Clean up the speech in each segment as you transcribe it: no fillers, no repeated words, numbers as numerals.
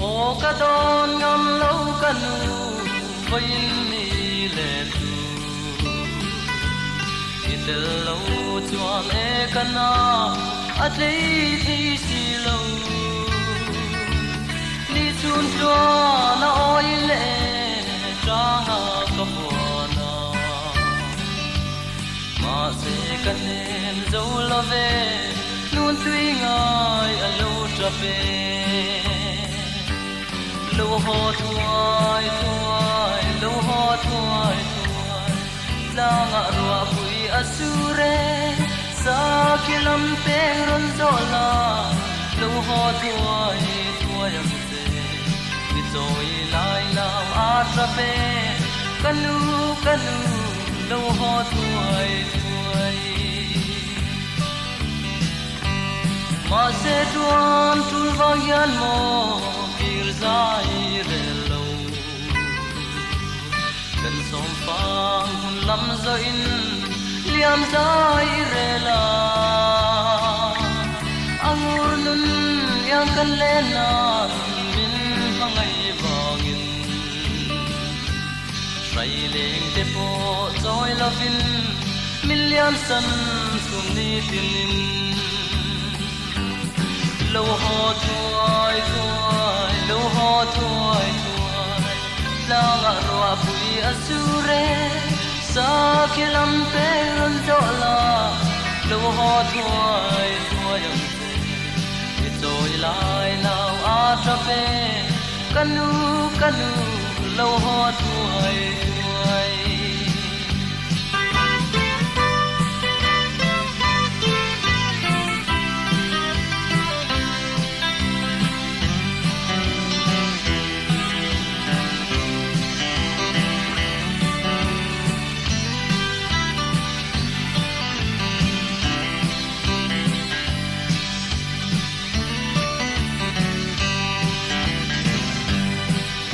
o ka don ngam lo kanu vain mi le tu itel lo chuan e kana atlei thi si lo ni chun chua na oi le tra nga ka na ma se kanen zo lo ve nun tui ngai a lo tra pe lo ho thuai thuai lo ho thuai thuai la nga rua pui asure sa kilam pe ron zo la lo ho thuai thuai am te mi zoi lai lao a tra pe kanu kanu lo ho thuai thuai ma se tuan tul vang yan mo kir zai re lo kan som pang hun lam zo in liam zai re la angur nun yang kan le na min hangai vangin sai leng te po zoi lovin million san sum ni tin lo ho thuai thuai lo ho thuai thuai la nga roa pui asure sa kilam pe ron do la lo ho thuai thuai am te mi toi lai nau a tra pe kanu kanu lo ho thuai thuai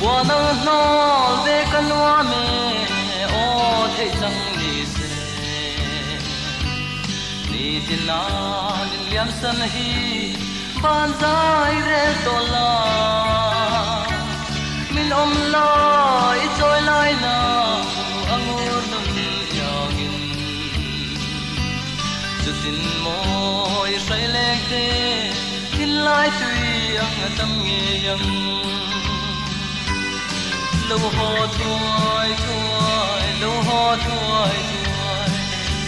qua nắng nol về căn hoa mẹ ô thấy chẳng đi xe đi tin na đi liam san hi ban dài re to la min lai trôi lai na angur nun yangin chu tin moi sai lek te tin lai tui ang tam nge yang lo ho thuai thuai lo ho thuai thuai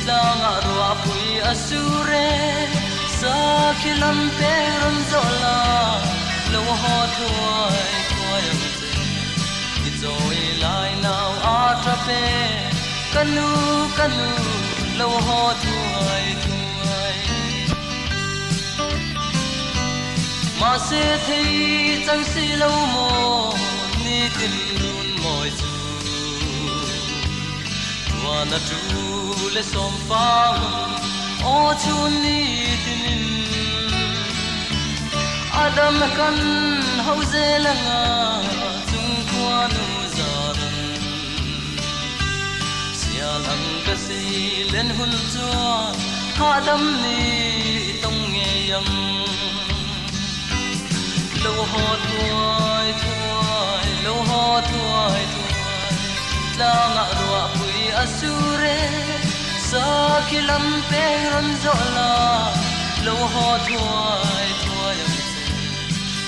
la nga roa pui asure sa kilam pe ron zo la lo ho thuai thuai am te ki zoi lai nau a tra pe kanu kanu lo ho thuai thuai ma se thei chang si lo mo ni tin run moi chu wa na tu le som phang o chu ni tin adam kan hau ze la nga chung kwa nu zaran sia lang ka si len hun chu ha dam ni tong nge yang lo ho thuai thuai lo ho thuai thuai la nga roa pui asure sa kilam pe ron zo la lo ho thuai thuai am se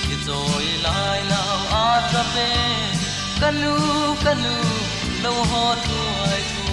ki zoi lai nau a tra pe kanu kanu lo ho thuai thuai